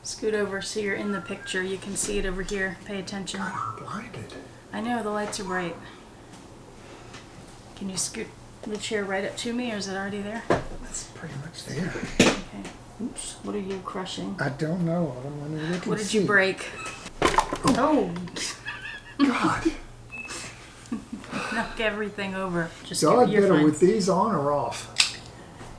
Scoot over so you're in the picture. You can see it over here. Pay attention. God, I'm blinded. I know, the lights are bright. Can you scoot the chair right up to me, or is it already there? It's pretty much there. Okay. Oops. What are you crushing? I don't know. I don't want to look. What did you break? Oh. God. Knock everything over. Just God, you're better fine. with these on or off?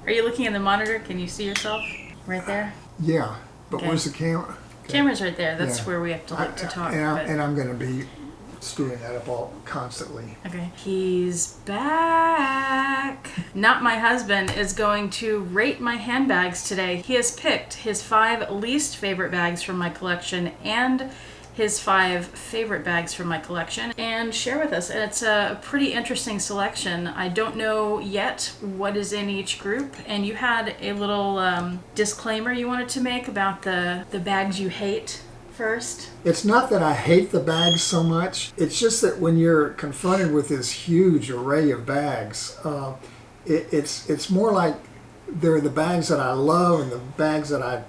Are you looking in the monitor? Can you see yourself? Right there? Yeah. But Okay. where's the camera? Okay. Camera's right there. That's Yeah. where we have to look to talk. And I'm going to be screwing that up all constantly. Okay. He's back. Not my husband is going to rate my handbags today. He has picked his 5 least favorite bags from my collection and his 5 favorite bags from my collection and share with us. And it's a pretty interesting selection. I don't know yet what is in each group. And you had a little disclaimer you wanted to make about the bags you hate first. It's not that I hate the bags so much. It's just that when you're confronted with this huge array of bags, it's more like there are the bags that I love and the bags that I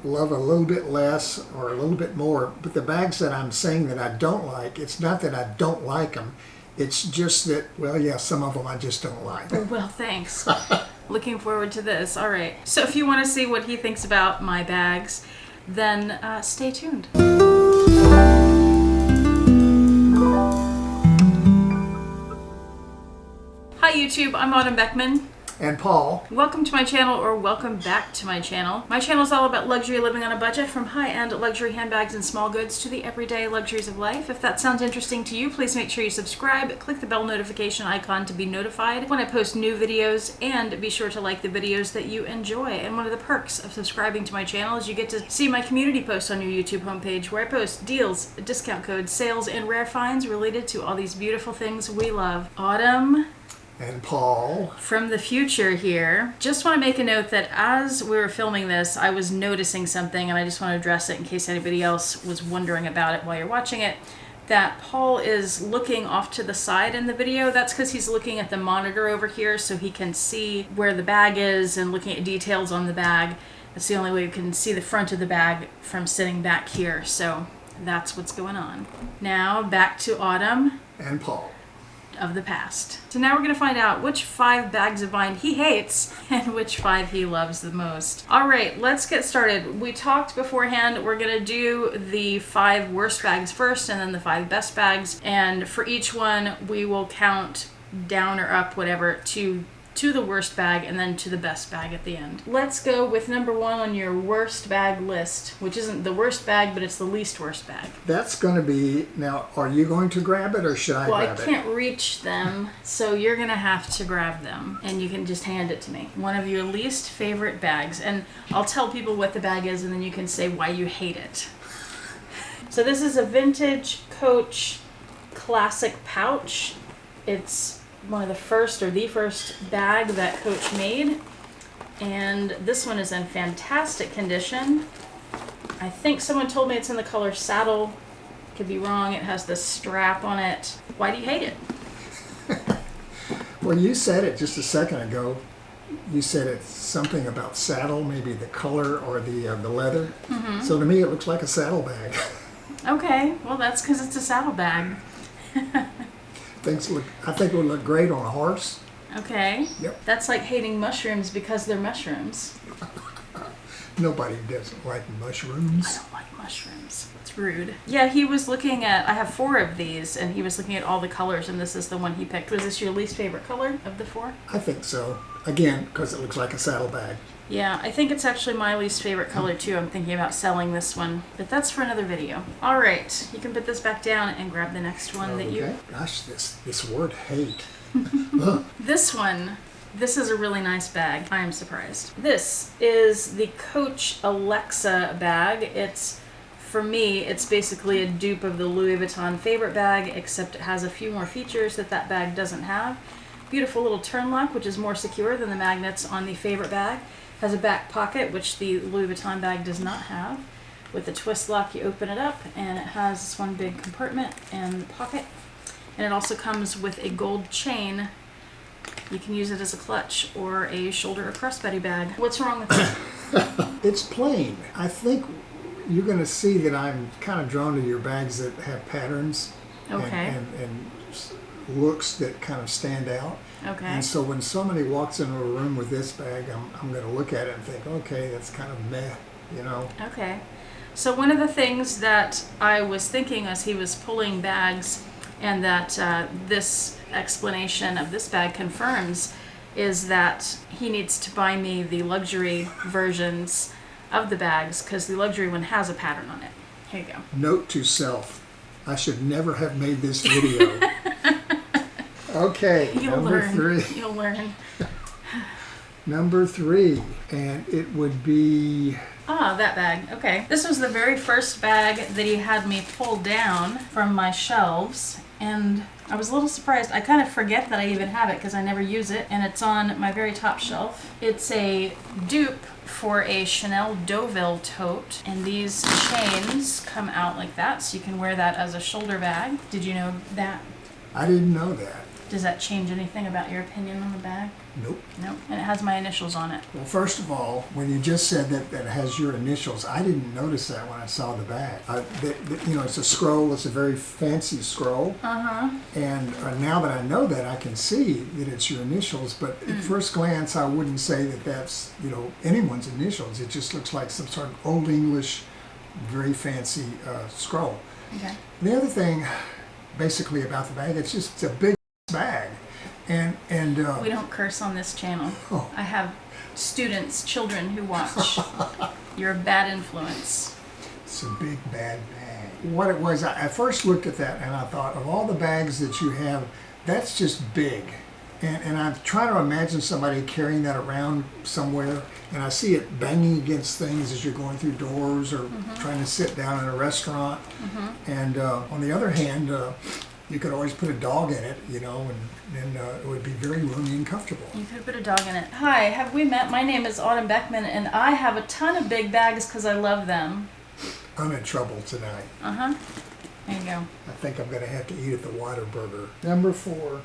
love a little bit less or a little bit more. But the bags that I'm saying that I don't like, it's not that I don't like them. It's just that, well, yeah, some of them I just don't like. Well, thanks. Looking forward to this. All right. So if you want to see what he thinks about my bags, then stay tuned. Hi YouTube, I'm Autumn Beckman. And Paul. Welcome to my channel, or welcome back to my channel. My channel is all about luxury living on a budget, from high-end luxury handbags and small goods to the everyday luxuries of life. If that sounds interesting to you, please make sure you subscribe, click the bell notification icon to be notified when I post new videos, and be sure to like the videos that you enjoy. And one of the perks of subscribing to my channel is you get to see my community posts on your YouTube homepage, where I post deals, discount codes, sales, and rare finds related to all these beautiful things we love. Autumn And Paul. from the future here. Just want to make a note that as we were filming this, I was noticing something, and I just want to address it in case anybody else was wondering about it while you're watching it, that Paul is looking off to the side in the video. That's because he's looking at the monitor over here so he can see where the bag is and looking at details on the bag. That's the only way you can see the front of the bag from sitting back here. So that's what's going on. Now back to Autumn And Paul. of the past. So now we're going to find out which 5 bags of mine he hates and which 5 he loves the most. All right, let's get started. We talked beforehand, we're going to do the 5 worst bags first and then the 5 best bags. And for each one, we will count down or up, whatever, to the worst bag and then to the best bag at the end. Let's go with number 1 on your worst bag list, which isn't the worst bag, but it's the least worst bag. That's going to be, now, are you going to grab it or should I grab I it? can't reach them, so you're going to have to grab them, and you can just hand it to me. One of your least favorite bags, and I'll tell people what the bag is, and then you can say why you hate it. So this is a vintage Coach classic pouch. It's one of the first, or the first bag that Coach made, and this one is in fantastic condition. I think someone told me it's in the color saddle. Could be wrong. It has this strap on it. Why do you hate it? Well, you said it just a second ago. You said it's something about saddle, maybe the color or the leather. Mm-hmm. So to me, it looks like a saddle bag. Okay, well that's because it's a saddle bag. I think it would look great on a horse. Okay. Yep. That's like hating mushrooms because they're mushrooms. Nobody doesn't like mushrooms. I don't like mushrooms. It's rude. Yeah, he was looking at, I have 4 of these, and he was looking at all the colors, and this is the one he picked. Was this your least favorite color of the 4? I think so. Again, because it looks like a saddle bag. Yeah, I think it's actually my least favorite color too. I'm thinking about selling this one, but that's for another video. All right, you can put this back down and grab the next one that you... Gosh, this word hate. This one, this is a really nice bag. I am surprised. This is the Coach Alexa bag. It's, for me, it's basically a dupe of the Louis Vuitton favorite bag, except it has a few more features that bag doesn't have. Beautiful little turn lock, which is more secure than the magnets on the favorite bag. Has a back pocket, which the Louis Vuitton bag does not have. With the twist lock, you open it up, and it has this one big compartment and pocket. And it also comes with a gold chain. You can use it as a clutch or a shoulder or crossbody bag. What's wrong with it? It's plain. I think you're going to see that I'm kind of drawn to your bags that have patterns Okay. and looks that kind of stand out. Okay. And so when somebody walks into a room with this bag, I'm going to look at it and think, okay, that's kind of meh, you know. Okay. So one of the things that I was thinking as he was pulling bags, and that this explanation of this bag confirms, is that he needs to buy me the luxury versions of the bags, because the luxury one has a pattern on it. Here you go. Note to self, I should never have made this video. Okay, number 3. You'll learn. Number 3, and it would be... Ah, that bag. Okay. This was the very first bag that he had me pull down from my shelves, and I was a little surprised. I kind of forget that I even have it because I never use it, and it's on my very top shelf. It's a dupe for a Chanel Deauville tote, and these chains come out like that, so you can wear that as a shoulder bag. Did you know that? I didn't know that. Does that change anything about your opinion on the bag? Nope. Nope. And it has my initials on it. Well, first of all, when you just said that it has your initials, I didn't notice that when I saw the bag. You know, it's a scroll. It's a very fancy scroll. Uh-huh. And now that I know that, I can see that it's your initials. But at first glance, I wouldn't say that that's, you know, anyone's initials. It just looks like some sort of Old English, very fancy scroll. Okay. The other thing, basically, about the bag, it's a big bag. And We don't curse on this channel. Oh. I have students, children who watch. You're a bad influence. It's a big bad bag. What it was, I first looked at that and I thought, of all the bags that you have, that's just big. And I'm trying to imagine somebody carrying that around somewhere, and I see it banging against things as you're going through doors or trying to sit down in a restaurant. And on the other hand, you could always put a dog in it, you know, and it would be very roomy and comfortable. You could put a dog in it. Hi, have we met? My name is Autumn Beckman, and I have a ton of big bags because I love them. I'm in trouble tonight. Uh-huh. There you go. I think I'm going to have to eat at the Whataburger. Number 4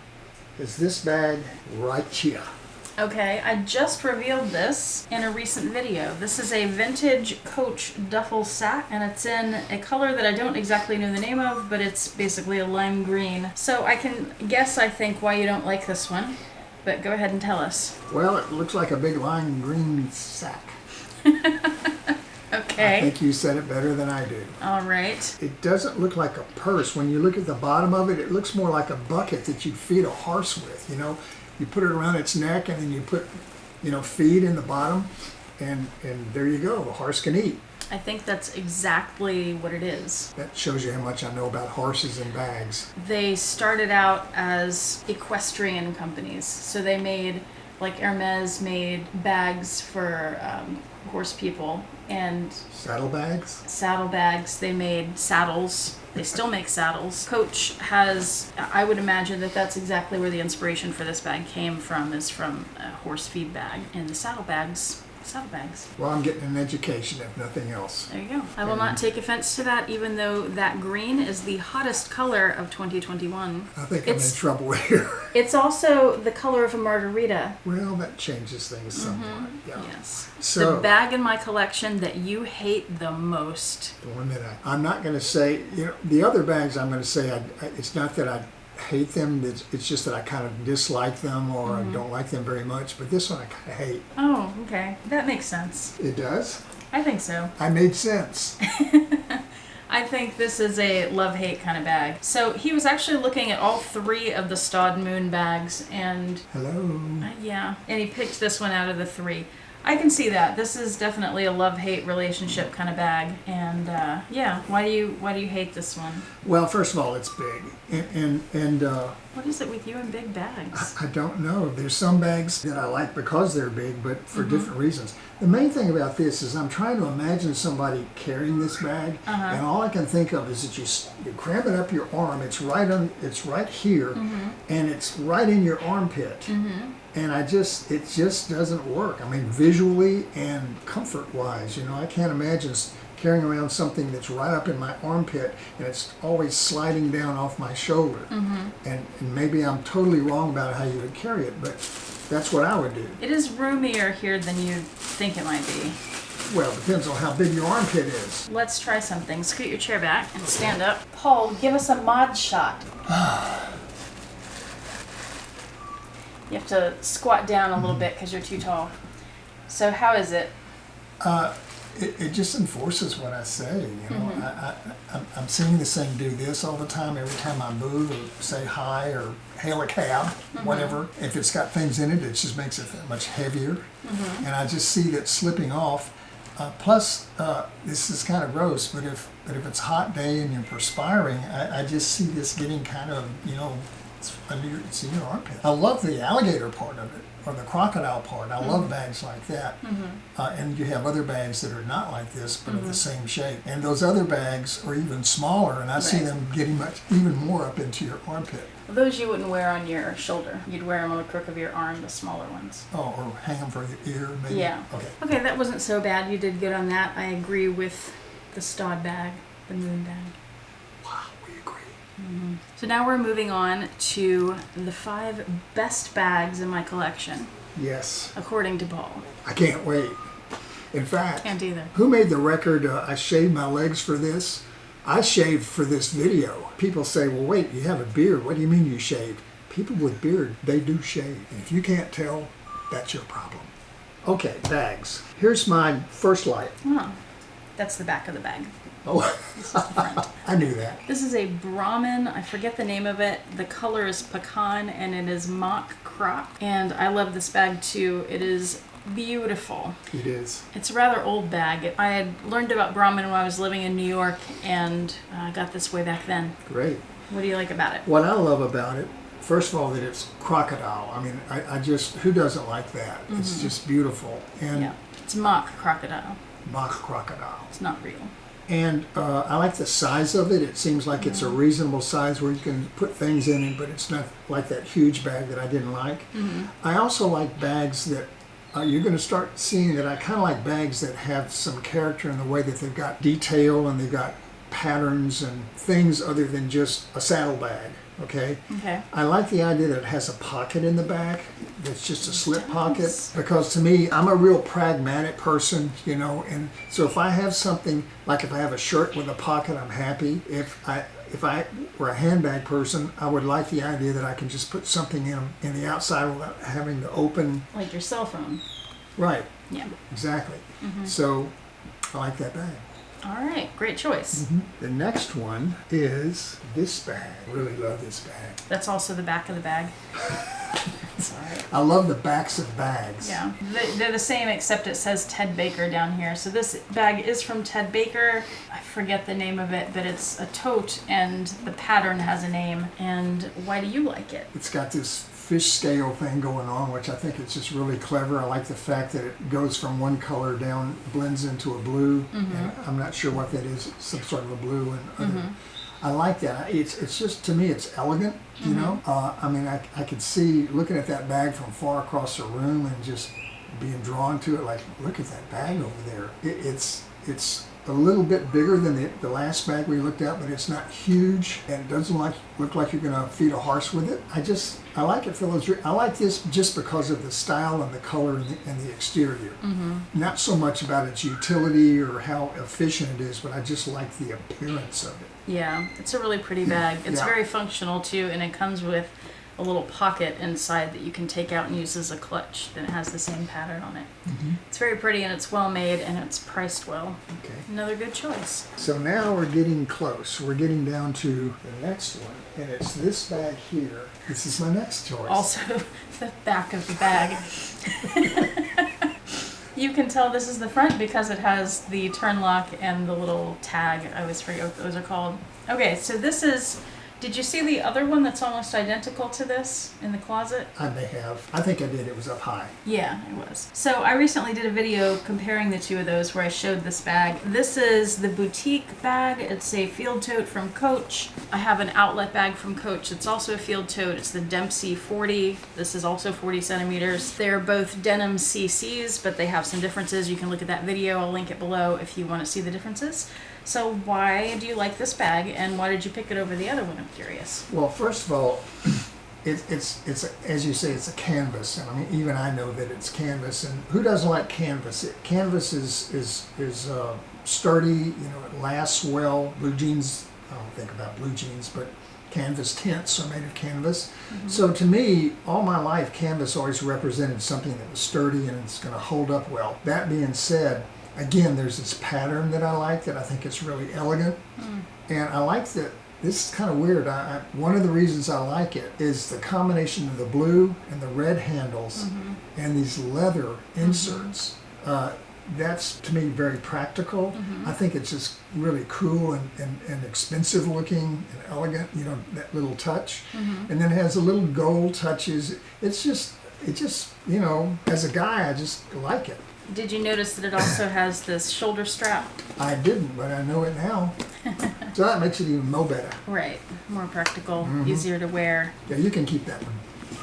is this bag right here. Okay, I just revealed this in a recent video. This is a vintage Coach duffel sack, and it's in a color that I don't exactly know the name of, but it's basically a lime green. So I can guess, I think, why you don't like this one, but go ahead and tell us. Well, it looks like a big lime green sack. Okay. I think you said it better than I do. All right. It doesn't look like a purse. When you look at the bottom of it, it looks more like a bucket that you'd feed a horse with, you know. You put it around its neck, and then you put, you know, feed in the bottom, and there you go. The horse can eat. I think that's exactly what it is. That shows you how much I know about horses and bags. They started out as equestrian companies. So they made, like Hermes made bags for horse people, and saddlebags. They made saddles. They still make saddles. Coach has, I would imagine that that's exactly where the inspiration for this bag came from, is from a horse feed bag. And the saddlebags. Well, I'm getting an education, if nothing else. There you go. I will not take offense to that, even though that green is the hottest color of 2021. I think I'm in trouble here. It's also the color of a margarita. Well, that changes things somewhat. Yeah. Yes. So, the bag in my collection that you hate the most. The one that I'm not going to say, you know, the other bags I'm going to say, it's not that I hate them, it's just that I kind of dislike them, or I don't like them very much, but this one I kind of hate. Oh, okay. That makes sense. It does? I think so. I made sense. I think this is a love-hate kind of bag. So he was actually looking at all 3 of the Stod Moon bags, and... Hello. Yeah, and he picked this one out of the 3. I can see that. This is definitely a love-hate relationship kind of bag, and yeah. Why do you hate this one? Well, first of all, it's big, and what is it with you and big bags? I don't know. There's some bags that I like because they're big, but for different reasons. The main thing about this is I'm trying to imagine somebody carrying this bag, and all I can think of is that you cramp it up your arm. It's right here, and it's right in your armpit. And it just doesn't work. I mean, visually and comfort-wise, you know, I can't imagine carrying around something that's right up in my armpit, and it's always sliding down off my shoulder. And maybe I'm totally wrong about how you would carry it, but that's what I would do. It is roomier here than you'd think it might be. Well, it depends on how big your armpit is. Let's try something. Scoot your chair back and stand up. Paul, give us a mod shot. You have to squat down a little bit because you're too tall. So how is it? It just enforces what I say. You know, I'm seeing this thing do this all the time. Every time I move or say hi or hail a cab, whatever. If it's got things in it, it just makes it that much heavier. And I just see that slipping off. Plus, this is kind of gross, but if it's a hot day and you're perspiring, I just see this getting kind of, you know, it's in your armpit. I love the alligator part of it, or the crocodile part. I love bags like that. And you have other bags that are not like this, but of the same shape. And those other bags are even smaller, and I see them getting even more up into your armpit. Well, those you wouldn't wear on your shoulder. You'd wear them on the crook of your arm, the smaller ones. Oh, or hang them for your ear, maybe? Yeah. Okay. Okay, that wasn't so bad. You did good on that. I agree with the stud bag, the moon bag. Wow, we agree. So now we're moving on to the 5 best bags in my collection, Yes. according to Paul. I can't wait. In fact, Can't either. who made the record, I shaved my legs for this? I shaved for this video. People say, well, wait, you have a beard. What do you mean you shaved? People with beard, they do shave. And if you can't tell, that's your problem. Okay, bags. Here's my first light. Oh, that's the back of the bag. Oh, This is the front. I knew that. This is a Brahmin. I forget the name of it. The color is pecan and it is mock croc. And I love this bag too. It is beautiful. It is. It's a rather old bag. I had learned about Brahmin when I was living in New York and I got this way back then. Great. What do you like about it? What I love about it, first of all, that it's crocodile. I mean, I just, who doesn't like that? It's just beautiful. And Yeah, it's mock crocodile. mock crocodile. It's not real. And I like the size of it. It seems like it's a reasonable size where you can put things in it, but it's not like that huge bag that I didn't like. I also like bags that you're going to start seeing that I kind of like bags that have some character in the way that they've got detail and they've got patterns and things other than just a saddlebag. Okay. Okay. I like the idea that it has a pocket in the back. That's just a slip pocket, because to me, I'm a real pragmatic person, you know, and so if I have something, like if I have a shirt with a pocket, I'm happy. If I were a handbag person, I would like the idea that I can just put something in the outside without having to open. Like your cell phone. Right. Yeah. Exactly. So I like that bag. All right. Great choice. The next one is this bag. I really love this bag. That's also the back of the bag. Sorry. I love the backs of bags. Yeah. They're the same except it says Ted Baker down here. So this bag is from Ted Baker. I forget the name of it, but it's a tote and the pattern has a name. And why do you like it? It's got this fish scale thing going on, which I think is just really clever. I like the fact that it goes from one color down, blends into a blue. And I'm not sure what that is, some sort of a blue. And I like that. It's just, to me, it's elegant, you know? I mean, I could see looking at that bag from far across the room and just being drawn to it, like, look at that bag over there. It's a little bit bigger than the last bag we looked at, but it's not huge, and it doesn't look like you're going to feed a horse with it. I like it, Phyllis. I like this just because of the style and the color and the exterior. Not so much about its utility or how efficient it is, but I just like the appearance of it. Yeah, it's a really pretty bag. It's Yeah. very functional too, and it comes with a little pocket inside that you can take out and use as a clutch. And it has the same pattern on it. It's very pretty and it's well made and it's priced well. Okay. Another good choice. So now we're getting close. We're getting down to the next one, and it's this bag here. This is my next choice. Also, the back of the bag. You can tell this is the front because it has the turn lock and the little tag. I always forget what those are called. Okay, so this is, did you see the other one that's almost identical to this in the closet? I may have. I think I did. It was up high. Yeah, it was. So I recently did a video comparing the two of those where I showed this bag. This is the boutique bag. It's a field tote from Coach. I have an outlet bag from Coach. It's also a field tote. It's the Dempsey 40. This is also 40 centimeters. They're both denim CCs, but they have some differences. You can look at that video. I'll link it below if you want to see the differences. So why do you like this bag and why did you pick it over the other one? I'm curious. Well, first of all, it's as you say, it's a canvas, and I mean even I know that it's canvas. And who doesn't like canvas? Canvas is sturdy. You know, it lasts well. Blue jeans. I don't think about blue jeans, but canvas tents are made of canvas. So to me, all my life, canvas always represented something that was sturdy and it's going to hold up well. That being said, again, there's this pattern that I like that I think is really elegant, and I like that. This is kind of weird. One of the reasons I like it is the combination of the blue and the red handles and these leather inserts. That's, to me, very practical. I think it's just really cool and expensive looking and elegant, you know, that little touch. And then it has a little gold touches. It just, you know, as a guy, I just like it. Did you notice that it also has this shoulder strap? I didn't, but I know it now. So that makes it even more better. Right. More practical, easier to wear. Yeah, you can keep that one.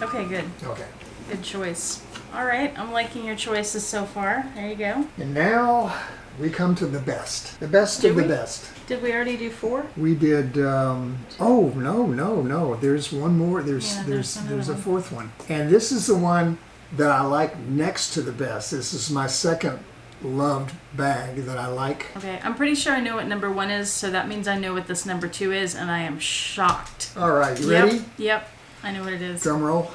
Okay, good. Okay. Good choice. All right, I'm liking your choices so far. There you go. And now we come to the best. The best Did of the we? best. Did we already do 4? We did, oh, no. There's one more. There's another a one. 4th one. And this is the one that I like next to the best. This is my second loved bag that I like. Okay, I'm pretty sure I know what number 1 is, so that means I know what this number 2 is, and I am shocked. All right, you ready? Yep. I know what it is. Drum roll.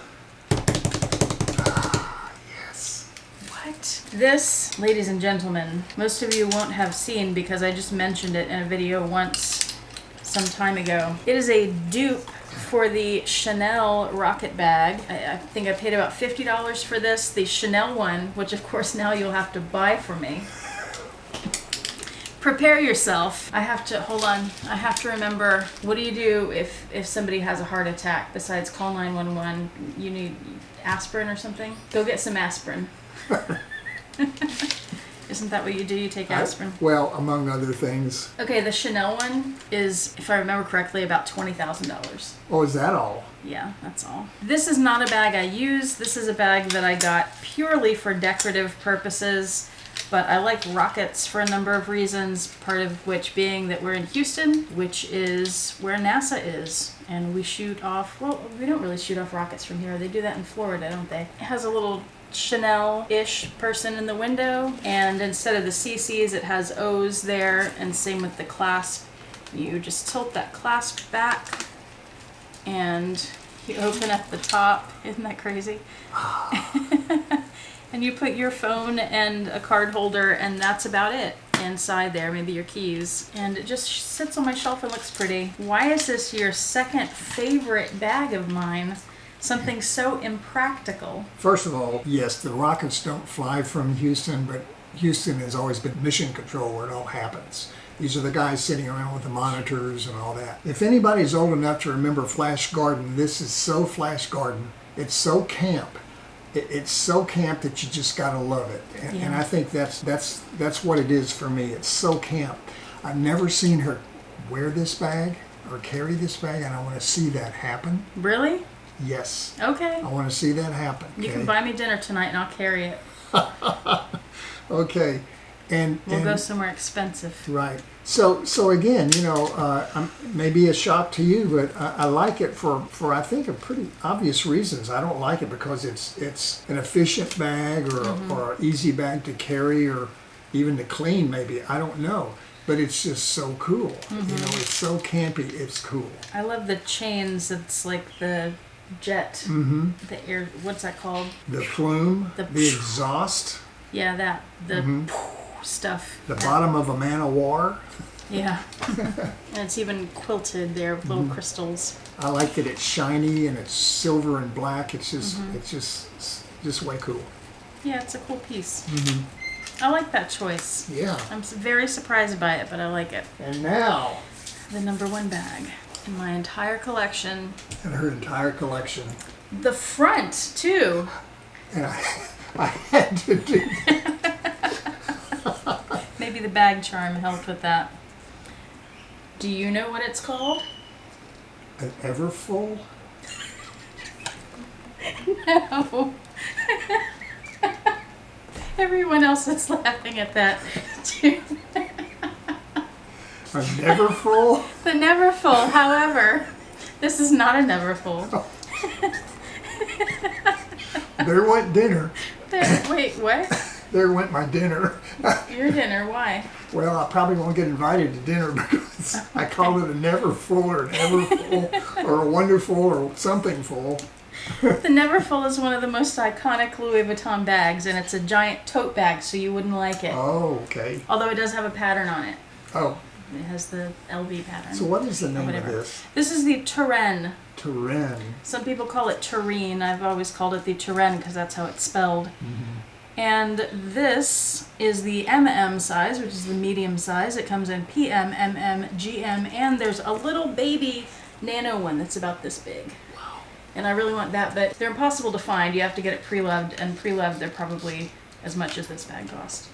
What? This, ladies and gentlemen, most of you won't have seen because I just mentioned it in a video once some time ago. It is a dupe for the Chanel Rocket bag. I think I paid about $50 for this. The Chanel one, which of course now you'll have to buy for me. Prepare yourself. I have to, hold on, I have to remember, what do you do if somebody has a heart attack besides call 911? You need aspirin or something? Go get some aspirin. Isn't that what you do? You take aspirin? Well, among other things. Okay, the Chanel one is, if I remember correctly, about $20,000. Oh, is that all? Yeah, that's all. This is not a bag I use. This is a bag that I got purely for decorative purposes. But I like rockets for a number of reasons, part of which being that we're in Houston, which is where NASA is. And we shoot off, well, we don't really shoot off rockets from here. They do that in Florida, don't they? It has a little Chanel-ish person in the window, and instead of the CCs, it has O's there, and same with the clasp. You just tilt that clasp back, and you open up the top. Isn't that crazy? And you put your phone and a card holder, and that's about it inside there, maybe your keys. And it just sits on my shelf and looks pretty. Why is this your second favorite bag of mine? Something so impractical. First of all, yes, the rockets don't fly from Houston, but Houston has always been mission control where it all happens. These are the guys sitting around with the monitors and all that. If anybody's old enough to remember Flash Garden, this is so Flash Garden. It's so camp. It's so camp that you just gotta love it. And I think that's what it is for me. It's so camp. I've never seen her wear this bag or carry this bag, and I want to see that happen. Really? Yes. Okay. I want to see that happen. You can buy me dinner tonight and I'll carry it. Okay. And we'll go somewhere expensive. Right. So again, you know, maybe a shock to you, but I like it for I think a pretty obvious reasons. I don't like it because it's an efficient bag or an easy bag to carry or even to clean maybe. I don't know. But it's just so cool. You know, it's so campy. It's cool. I love the chains. It's like the jet. The air, what's that called? The plume, the exhaust. Yeah, that. The stuff. The bottom of a man of war. Yeah. And it's even quilted there with little crystals. I like that it's shiny and it's silver and black. It's just way cool. Yeah, it's a cool piece. I like that choice. Yeah. I'm very surprised by it, but I like it. And now, the number 1 bag in my entire collection. And her entire collection. The front, too. And I had to do that. Maybe the bag charm helped with that. Do you know what it's called? An Everfull? No. Everyone else is laughing at that, too. A Neverfull? The Neverfull, however, this is not a Neverfull. There went dinner. Wait, what? There went my dinner. Your dinner, why? Well, I probably won't get invited to dinner because I called it a never full or an ever full or a wonderful or something full. The Neverfull is one of the most iconic Louis Vuitton bags, and it's a giant tote bag, so you wouldn't like it. Oh, okay. Although it does have a pattern on it. Oh. It has the LV pattern. So what is the name of this? This is the Turenne. Turenne. Some people call it Turenne. I've always called it the Turenne because that's how it's spelled. Mm-hmm. And this is the MM size, which is the medium size. It comes in PM, MM, GM, and there's a little baby nano one that's about this big. Wow. And I really want that, but they're impossible to find. You have to get it pre-loved, and pre-loved they're probably as much as this bag cost.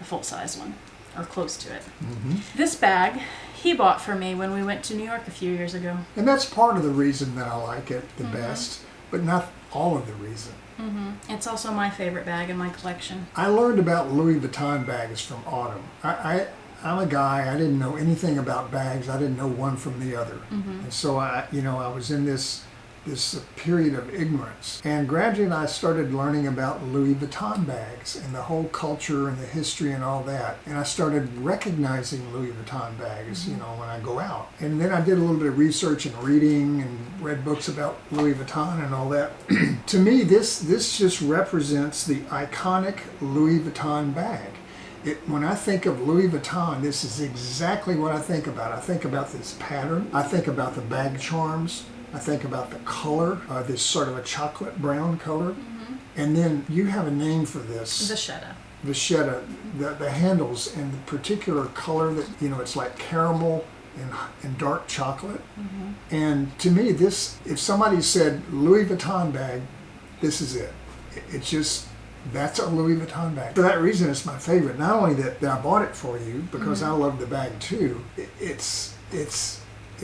A full-size one, or close to it. Mm-hmm. This bag he bought for me when we went to New York a few years ago. And that's part of the reason that I like it the Mm-hmm. best, but not all of the reason. Mm-hmm. It's also my favorite bag in my collection. I learned about Louis Vuitton bags from Autumn. I'm a guy, I didn't know anything about bags. I didn't know one from the other. Mm-hmm. And so I was in this period of ignorance. And gradually I started learning about Louis Vuitton bags and the whole culture and the history and all that. And I started recognizing Louis Vuitton bags, Mm-hmm. when I go out. And then I did a little bit of research and reading and read books about Louis Vuitton and all that. To me, this just represents the iconic Louis Vuitton bag. When I think of Louis Vuitton, this is exactly what I think about. I think about this pattern. I think about the bag charms. I think about the color, this sort of a chocolate brown color. Mm-hmm. And then you have a name for this. Vachetta. Vachetta, the handles and the particular color that, it's like caramel and dark chocolate. Mm-hmm. And to me, this, if somebody said Louis Vuitton bag, this is it. It's just, that's a Louis Vuitton bag. For that reason, it's my favorite. Not only that I bought it for you, because Mm-hmm. I love the bag too, it's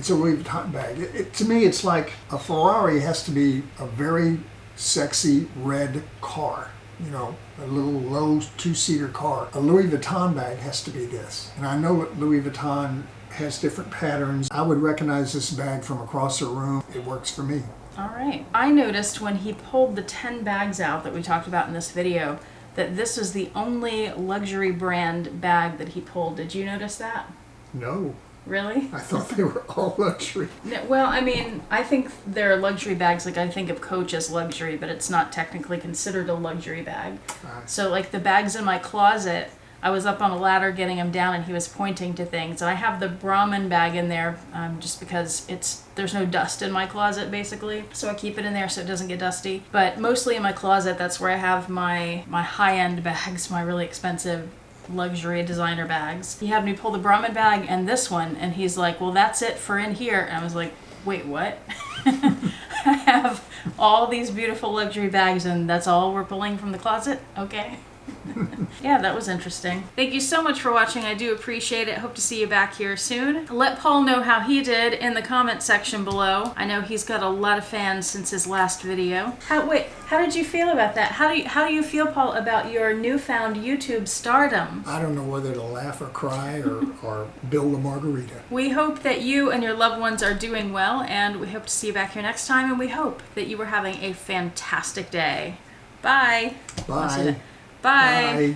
a Louis Vuitton bag. To me, it's like a Ferrari has to be a very sexy red car, a little low two-seater car. A Louis Vuitton bag has to be this. And I know that Louis Vuitton has different patterns. I would recognize this bag from across the room. It works for me. All right. I noticed when he pulled the 10 bags out that we talked about in this video that this was the only luxury brand bag that he pulled. Did you notice that? No. Really? I thought they were all luxury. No, well, I mean, I think they're luxury bags. Like, I think of Coach as luxury, but it's not technically considered a luxury bag. So, like, the bags in my closet, I was up on a ladder getting them down, and he was pointing to things. And I have the Brahman bag in there just because there's no dust in my closet, basically. So I keep it in there so it doesn't get dusty. But mostly in my closet, that's where I have my high-end bags, my really expensive luxury designer bags. He had me pull the Brahman bag and this one, and he's like, well, that's it for in here. And I was like, wait, what? I have all these beautiful luxury bags, and that's all we're pulling from the closet? Okay. Yeah, that was interesting. Thank you so much for watching. I do appreciate it. Hope to see you back here soon. Let Paul know how he did in the comment section below. I know he's got a lot of fans since his last video. How did you feel about that? How do you feel, Paul, about your newfound YouTube stardom? I don't know whether to laugh or cry or build a margarita. We hope that you and your loved ones are doing well, and we hope to see you back here next time, and we hope that you are having a fantastic day. Bye. Bye. Bye. Bye.